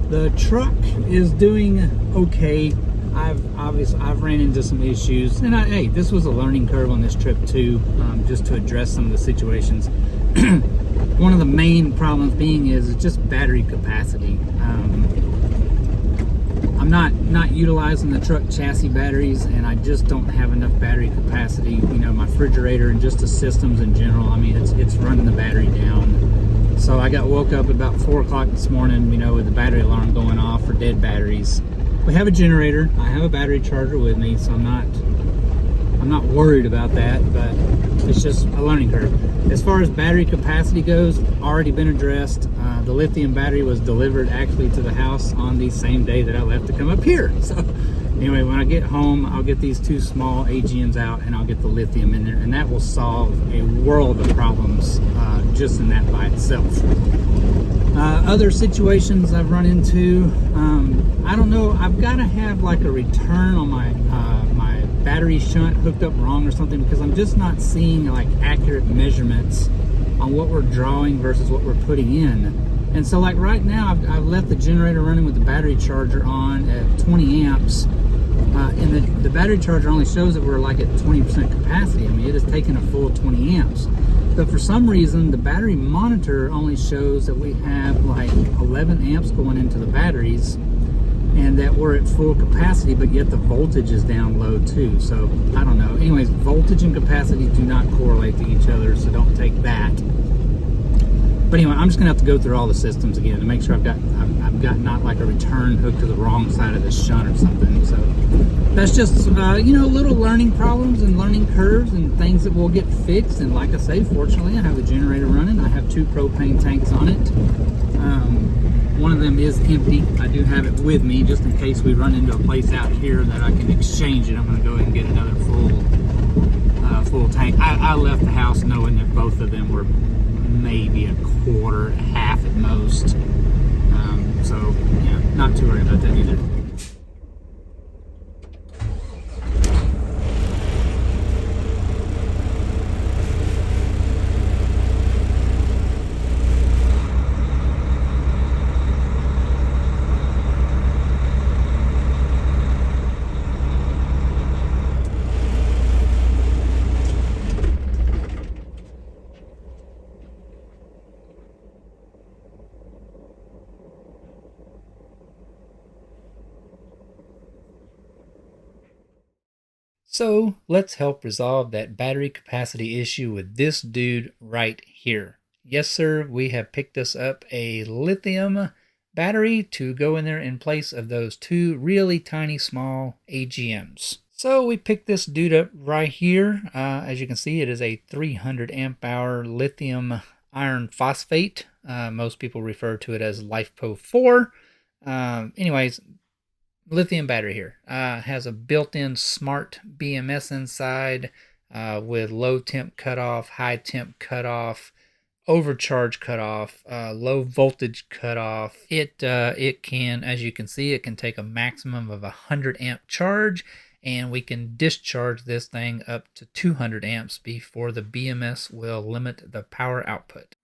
The truck is doing okay. I've ran into some issues, and hey, this was a learning curve on this trip too, just to address some of the situations. One of the main problems being is just battery capacity. I'm not utilizing the truck chassis batteries, and I just don't have enough battery capacity. You know, my refrigerator and just the systems in general, I mean, it's running the battery down. So I got woke up about 4 o'clock this morning, you know, with the battery alarm going off for dead batteries. We have a generator. I have a battery charger with me, so I'm not worried about that, but it's just a learning curve. As far as battery capacity goes, already been addressed. The lithium battery was delivered actually to the house on the same day that I left to come up here. So anyway, when I get home, I'll get these 2 small AGMs out and I'll get the lithium in there, and that will solve a world of problems just in that by itself. Other situations I've run into, I don't know, I've got to have like a return on my my battery shunt hooked up wrong or something, because I'm just not seeing like accurate measurements on what we're drawing versus what we're putting in. And so like right now, I've left the generator running with the battery charger on at 20 amps, and the battery charger only shows that we're like at 20% capacity. I mean, it has taken a full 20 amps. But for some reason, the battery monitor only shows that we have like 11 amps going into the batteries, and that we're at full capacity, but yet the voltage is down low too. So I don't know. Anyways, voltage and capacity do not correlate to each other, so don't take that. But anyway, I'm just gonna have to go through all the systems again to make sure I've got not like a return hooked to the wrong side of the shunt or something. So that's just you know, little learning problems and learning curves and things that will get fixed. And like I say, fortunately, I have the generator running. I have 2 propane tanks on it. One of them is empty. I do have it with me just in case we run into a place out here that I can exchange it. I'm going to go ahead and get another full tank. I left the house knowing that both of them were maybe a quarter, half at most. So yeah, not too worried about that either. So let's help resolve that battery capacity issue with this dude right here. Yes, sir, we have picked us up a lithium battery to go in there in place of those 2 really tiny small AGMs. So we picked this dude up right here. As you can see, it is a 300 amp hour lithium iron phosphate. Most people refer to it as LifePo4. Anyways, lithium battery here has a built-in smart BMS inside with low temp cutoff, high temp cutoff, overcharge cutoff, low voltage cutoff. It can, as you can see, it can take a maximum of 100 amp charge, and we can discharge this thing up to 200 amps before the BMS will limit the power output.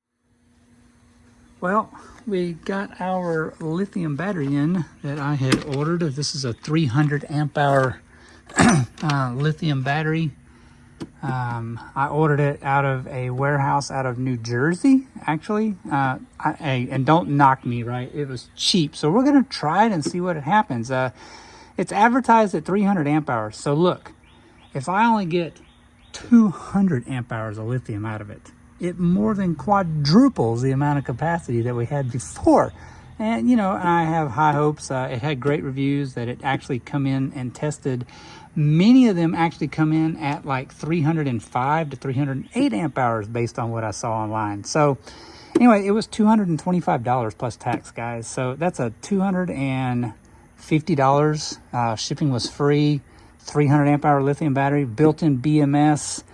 Well, we got our lithium battery in that I had ordered. This is a 300 amp hour lithium battery. I ordered it out of a warehouse out of New Jersey, actually. And don't knock me, right? It was cheap. So we're going to try it and see what happens. It's advertised at 300 amp hours. So look, if I only get 200 amp hours of lithium out of it, it more than quadruples the amount of capacity that we had before. And, you know, I have high hopes. It had great reviews that it actually come in and tested. Many of them actually come in at like 305 to 308 amp hours based on what I saw online. So anyway, it was $225 plus tax, guys. So that's a $250. Shipping was free. 300 amp hour lithium battery, built-in BMS.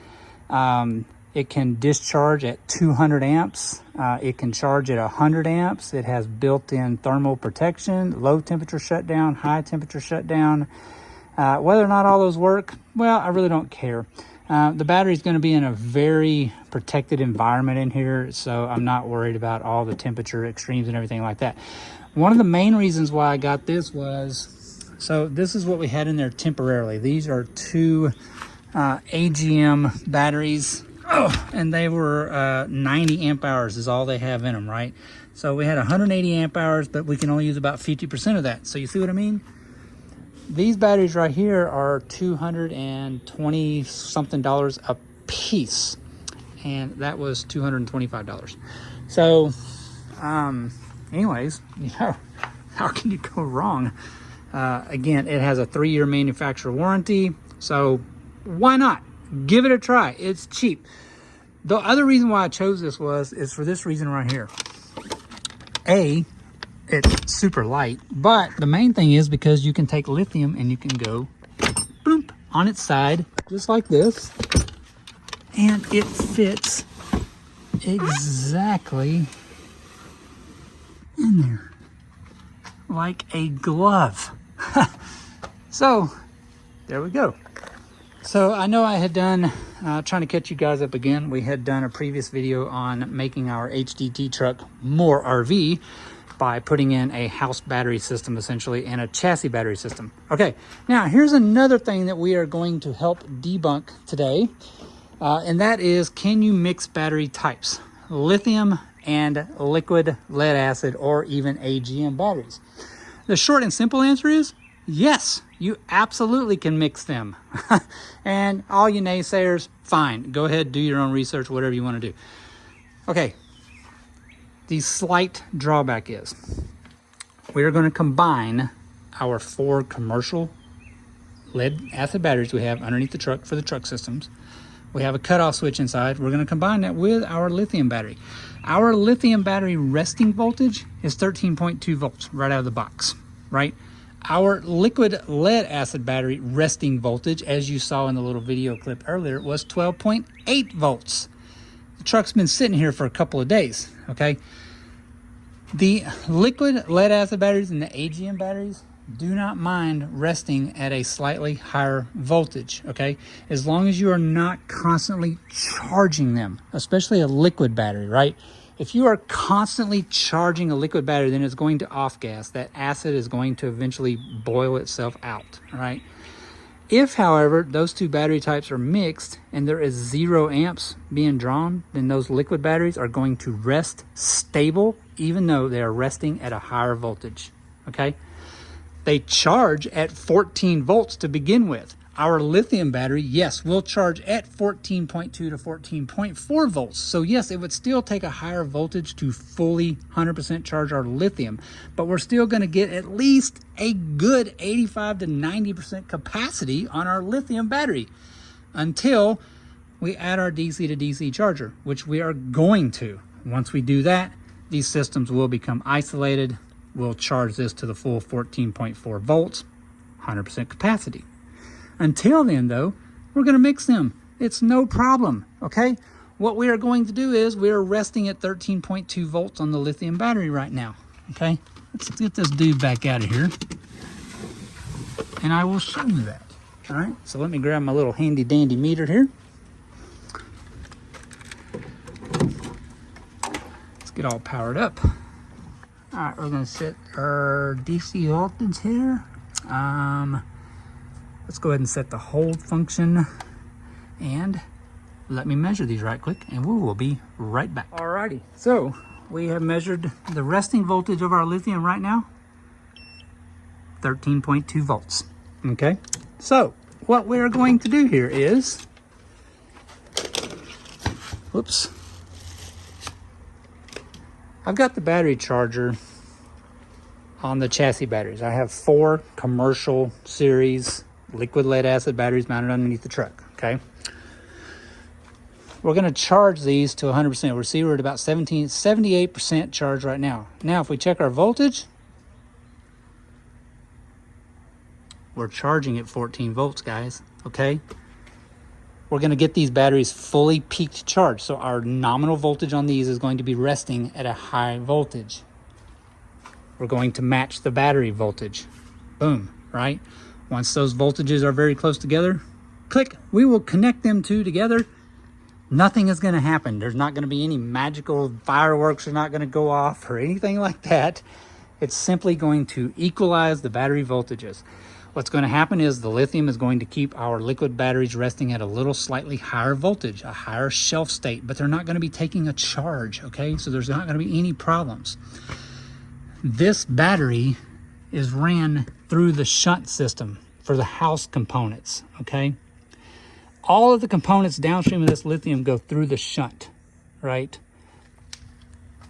It can discharge at 200 amps. It can charge at 100 amps. It has built-in thermal protection, low temperature shutdown, high temperature shutdown. Whether or not all those work, well, I really don't care. The battery is going to be in a very protected environment in here, so I'm not worried about all the temperature extremes and everything like that. One of the main reasons why I got this was, so this is what we had in there temporarily. These are two AGM batteries, and they were 90 amp hours is all they have in them, right? So we had 180 amp hours, but we can only use about 50% of that. So you see what I mean? These batteries right here are $220 something a piece, and that was $225. So anyways, you know, how can you go wrong? Again, it has a 3-year manufacturer warranty, so why not give it a try? It's cheap. The other reason why I chose this is for this reason right here. It's super light, but the main thing is because you can take lithium and you can go boom on its side just like this, and it fits exactly in there like a glove. So there we go. So I know I had done, trying to catch you guys up again, we had done a previous video on making our HDT truck more RV by putting in a house battery system essentially and a chassis battery system. Okay, now here's another thing that we are going to help debunk today, and that is, can you mix battery types? Lithium and liquid lead acid or even AGM batteries. The short and simple answer is yes, you absolutely can mix them. And all you naysayers, fine, go ahead, do your own research, whatever you want to do. Okay, the slight drawback is we are going to combine our 4 commercial lead acid batteries we have underneath the truck for the truck systems. We have a cutoff switch inside. We're going to combine that with our lithium battery. Our lithium battery resting voltage is 13.2 volts right out of the box, right? Our liquid lead acid battery resting voltage, as you saw in the little video clip earlier, was 12.8 volts. The truck's been sitting here for a couple of days, okay? The liquid lead acid batteries and the AGM batteries do not mind resting at a slightly higher voltage, okay? As long as you are not constantly charging them, especially a liquid battery, right? If you are constantly charging a liquid battery, then it's going to off-gas. That acid is going to eventually boil itself out, right? If, however, those two battery types are mixed and there is 0 amps being drawn, then those liquid batteries are going to rest stable, even though they are resting at a higher voltage, okay? They charge at 14 volts to begin with. Our lithium battery, yes, will charge at 14.2 to 14.4 volts. So yes, it would still take a higher voltage to fully 100% charge our lithium, but we're still going to get at least a good 85 to 90% capacity on our lithium battery until we add our DC to DC charger, which we are going to. Once we do that, these systems will become isolated. We'll charge this to the full 14.4 volts, 100% capacity. Until then, though, we're going to mix them. It's no problem, okay? What we are going to do is we are resting at 13.2 volts on the lithium battery right now, okay? Let's get this dude back out of here, and I will show you that, all right? So let me grab my little handy-dandy meter here. Let's get all powered up. All right, we're going to set our DC voltage here. Let's go ahead and set the hold function, and let me measure these right quick, and we will be right back. Alrighty, so we have measured the resting voltage of our lithium right now, 13.2 volts, okay? So what we're going to do here is, whoops, I've got the battery charger on the chassis batteries. I have 4 commercial series liquid lead acid batteries mounted underneath the truck, okay? We're going to charge these to 100%. We're at about 78% charge right now. Now, if we check our voltage, we're charging at 14 volts, guys, okay? We're going to get these batteries fully peaked charged. So our nominal voltage on these is going to be resting at a high voltage. We're going to match the battery voltage. Boom, right? Once those voltages are very close together, click, we will connect them two together. Nothing is going to happen. There's not going to be any magical fireworks are not going to go off or anything like that. It's simply going to equalize the battery voltages. What's going to happen is the lithium is going to keep our liquid batteries resting at a little slightly higher voltage, a higher shelf state, but they're not going to be taking a charge, okay? So there's not going to be any problems. This battery is ran through the shunt system for the house components, okay? All of the components downstream of this lithium go through the shunt, right?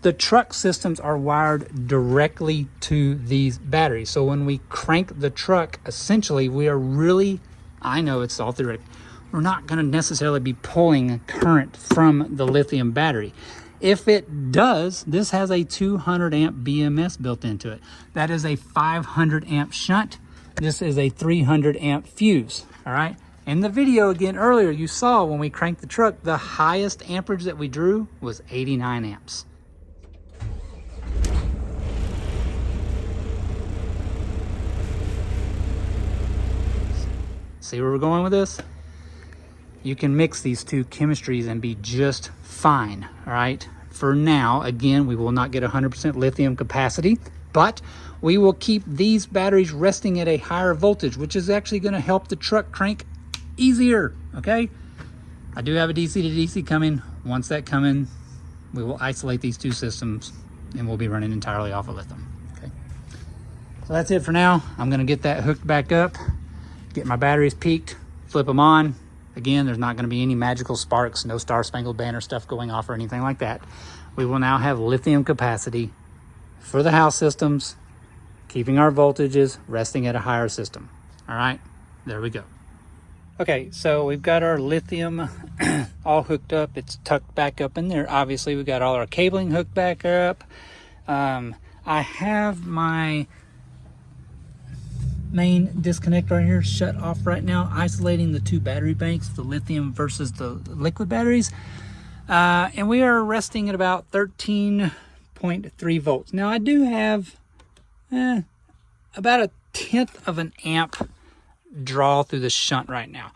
The truck systems are wired directly to these batteries. So when we crank the truck, essentially we are really, I know it's all theoretical, we're not going to necessarily be pulling current from the lithium battery. If it does, this has a 200 amp BMS built into it. That is a 500 amp shunt. This is a 300 amp fuse, all right? In the video again earlier, you saw when we cranked the truck, the highest amperage that we drew was 89 amps. See where we're going with this? You can mix these two chemistries and be just fine, all right? For now, again, we will not get 100% lithium capacity, but we will keep these batteries resting at a higher voltage, which is actually going to help the truck crank easier, okay? I do have a DC to DC coming. Once that comes in, we will isolate these two systems and we'll be running entirely off of lithium, okay? So that's it for now. I'm going to get that hooked back up, get my batteries peaked, flip them on. Again, there's not going to be any magical sparks, no Star Spangled Banner stuff going off or anything like that. We will now have lithium capacity for the house systems, keeping our voltages resting at a higher system. All right, there we go. Okay, so we've got our lithium all hooked up. It's tucked back up in there. Obviously, we've got all our cabling hooked back up. I have my main disconnect right here shut off right now, isolating the two battery banks, the lithium versus the liquid batteries. And we are resting at about 13.3 volts. Now, I do have about 1/10 of an amp draw through the shunt right now.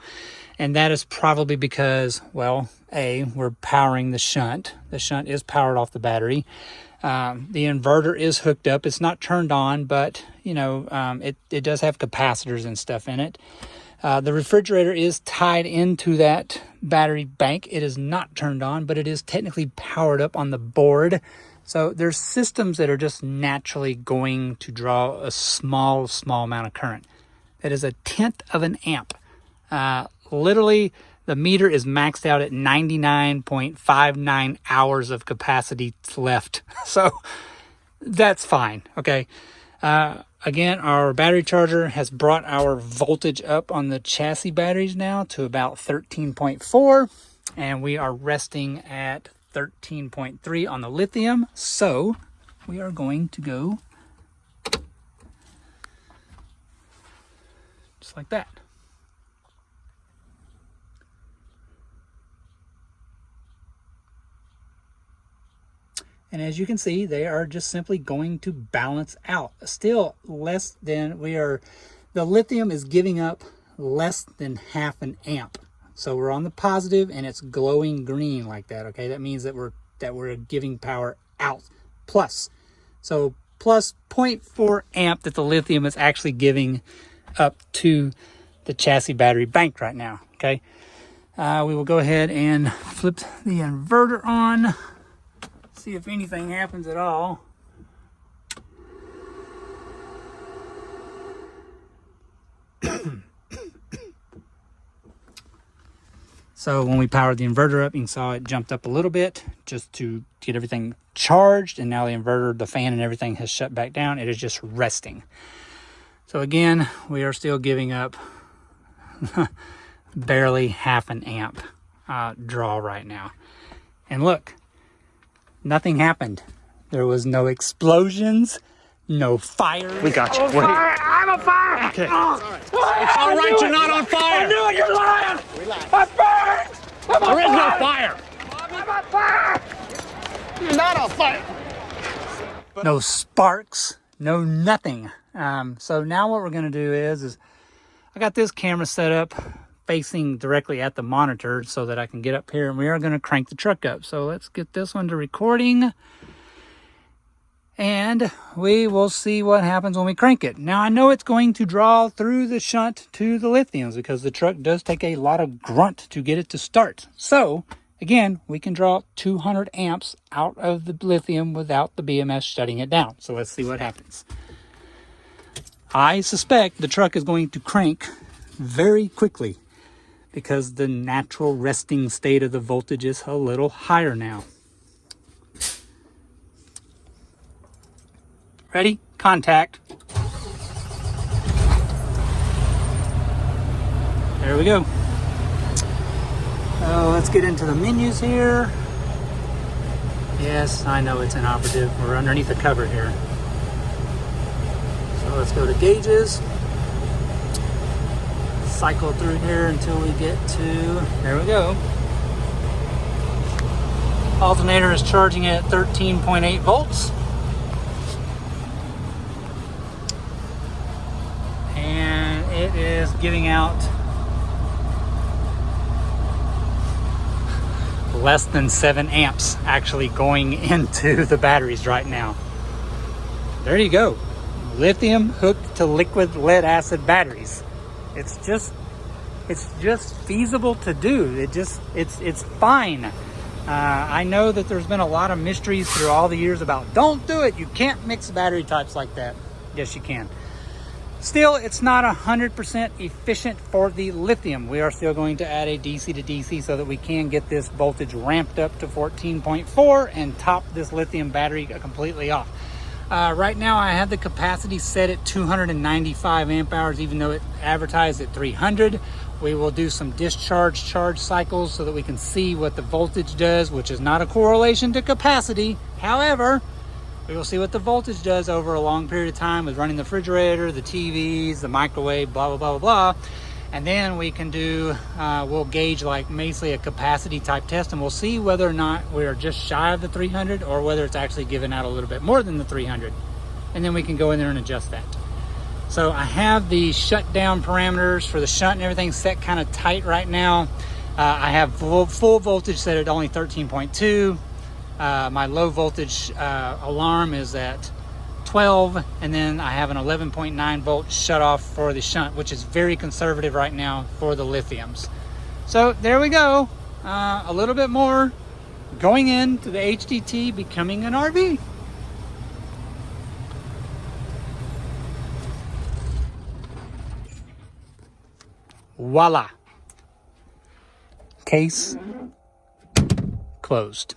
And that is probably because, well, A, we're powering the shunt. The shunt is powered off the battery. The inverter is hooked up. It's not turned on, but, you know, it does have capacitors and stuff in it. The refrigerator is tied into that battery bank. It is not turned on, but it is technically powered up on the board. So there's systems that are just naturally going to draw a small amount of current. That is 1/10 of an amp. Literally, the meter is maxed out at 99.59 hours of capacity left. So that's fine, okay? Again, our battery charger has brought our voltage up on the chassis batteries now to about 13.4, and we are resting at 13.3 on the lithium. So we are going to go just like that. And as you can see, they are just simply going to balance out. Still less than the lithium is giving up less than half an amp. So we're on the positive and it's glowing green like that, okay? That means that we're giving power out. Plus. So plus 0.4 amp that the lithium is actually giving up to the chassis battery bank right now, okay? We will go ahead and flip the inverter on. See if anything happens at all. So when we powered the inverter up, you saw it jumped up a little bit just to get everything charged, and now the inverter, the fan and everything has shut back down. It is just resting. So again, we are still giving up barely half an amp draw right now. And look, nothing happened. There was no explosions, no fire. We got you. I'm on fire! Okay. Oh, It's all right, you're not on fire. I knew it, you're lying! I'm burned! There is no fire. I'm on fire! You're not on fire. No sparks, no nothing. So now what we're gonna do is I got this camera set up facing directly at the monitor so that I can get up here, and we are going to crank the truck up. So let's get this one to recording, and we will see what happens when we crank it. Now, I know it's going to draw through the shunt to the lithiums because the truck does take a lot of grunt to get it to start. So again, we can draw 200 amps out of the lithium without the BMS shutting it down. So let's see what happens. I suspect the truck is going to crank very quickly because the natural resting state of the voltage is a little higher now. Ready? Contact. There we go. So let's get into the menus here. Yes, I know it's inoperative. We're underneath the cover here. So let's go to gauges. Cycle through here until we get to, there we go. Alternator is charging at 13.8 volts. And it is giving out less than 7 amps actually going into the batteries right now. There you go. Lithium hooked to liquid lead acid batteries. It's just feasible to do. It's fine. I know that there's been a lot of mysteries through all the years about don't do it. You can't mix battery types like that. Yes, you can. Still, it's not 100% efficient for the lithium. We are still going to add a DC to DC so that we can get this voltage ramped up to 14.4 and top this lithium battery completely off. Right now, I have the capacity set at 295 amp hours, even though it advertised at 300. We will do some discharge charge cycles so that we can see what the voltage does, which is not a correlation to capacity. However, we will see what the voltage does over a long period of time with running the refrigerator, the TVs, the microwave, blah, blah, blah, blah, blah. And then we can do, we'll gauge like basically a capacity type test, and we'll see whether or not we're just shy of the 300 or whether it's actually giving out a little bit more than the 300. And then we can go in there and adjust that. So I have the shutdown parameters for the shunt and everything set kind of tight right now. I have full voltage set at only 13.2. My low voltage alarm is at 12, and then I have an 11.9 volt shut off for the shunt, which is very conservative right now for the lithiums. So there we go. A little bit more going into the HDT becoming an RV. Voila. Case closed.